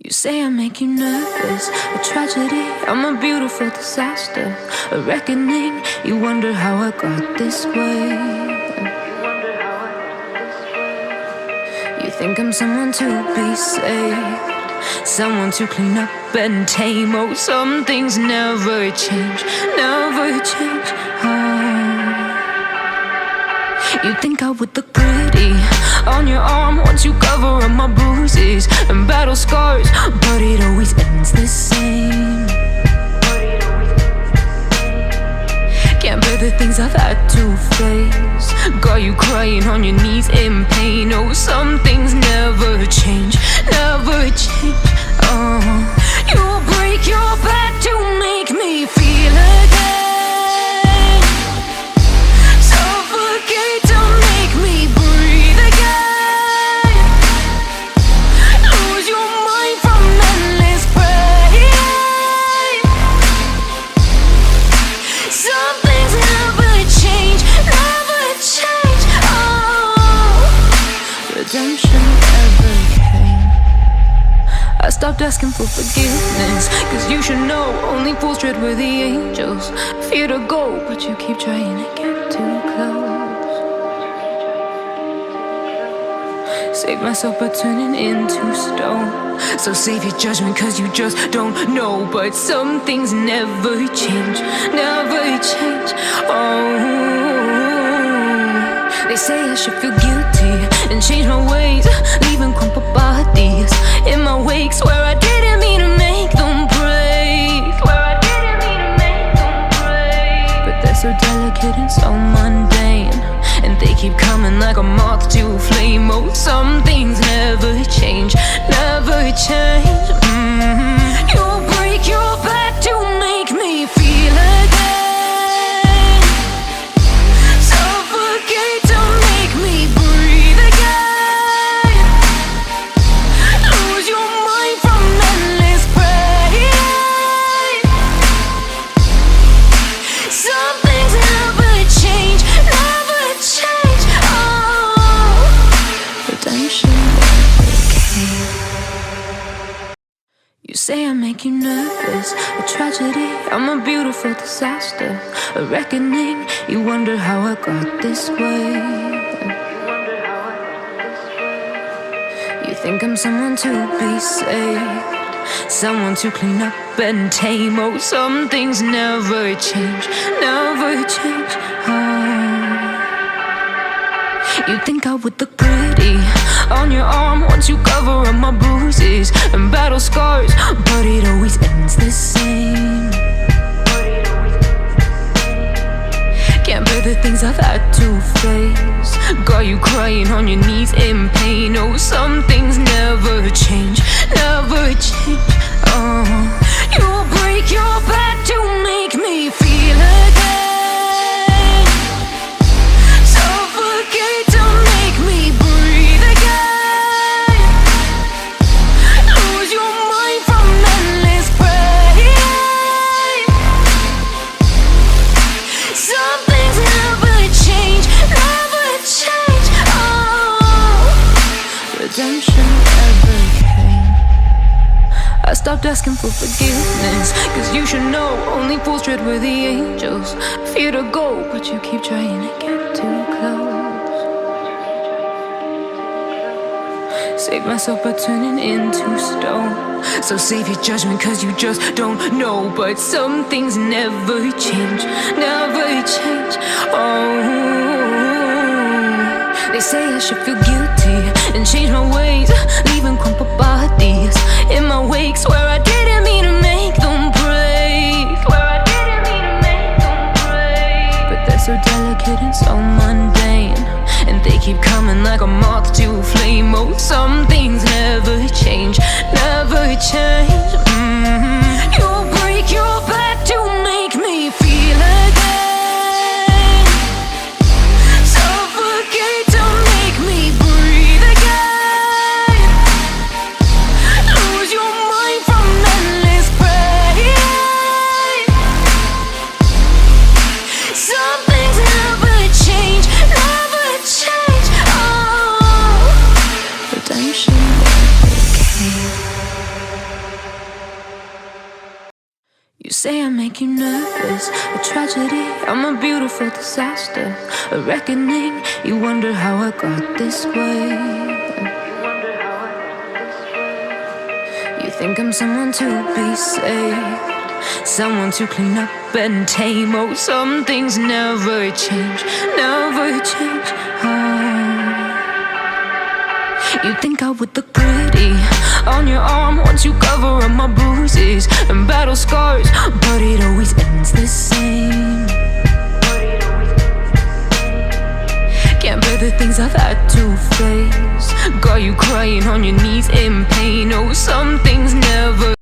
You say I make you nervous, a tragedy, I'm a beautiful disaster, a reckoning. You wonder how I got this way. You think I'm someone to be saved, someone to clean up and tame. Oh, some things never change, never change. You think I would look pretty on your arm once you cover up my bruises and battle scars, but it always ends the same. Can't bear the things I've had to face, got you crying on your knees in pain. Oh, some things never change, never change. You'll break your back to make me feel again. I stopped asking for forgiveness, cause you should know only fools tread where the angels fear to go, but you keep trying to get too close. Save myself by turning into stone, so save your judgment cause you just don't know. But some things never change, never change. They say I should feel guilty and change my ways, leaving crumpled bodies in my wake. Swear I didn't mean to make them break, swear I didn't mean to make them break. But they're so delicate and so mundane, and they keep coming like a moth to a flame. Oh, some things never change, never change. You'll break your back to make me feel again. You say I make you nervous, a tragedy, I'm a beautiful disaster, a reckoning. You wonder how I got this way. You think I'm someone to be saved, someone to clean up and tame. Oh, some things never change, never change. You think I would look pretty on your arm once you cover up my bruises and battle scars, but it always ends the same. Can't bear the things I've had to face, got you crying on your knees in pain. Oh, some things never change, never change. You'll break your back to make me feel again. I stopped asking for forgiveness, cause you should know only fools tread where the angels fear to go, but you keep trying to get too close. Save myself by turning into stone, so save your judgment cause you just don't know. But some things never change, never change. They say I should feel guilty and change my ways, leaving crumpled bodies in my wake. Swear I didn't mean to make them break, swear I didn't mean to make them break. But they're so delicate and so mundane, and they keep coming like a moth to a flame. Oh, some things never change, never change. You'll break your back to make me feel again. Redemption never came. say I make you nervous, a tragedy, I'm a beautiful disaster, a reckoning. You wonder how I got this way. You think I'm someone to be saved, someone to clean up and tame. Oh, some things never change, never change. You think I would look pretty on your arm once you cover up my bruises and battle scars, but it always ends the same. Can't bear the things I've had to face, got you crying on your knees in pain. Oh, some things never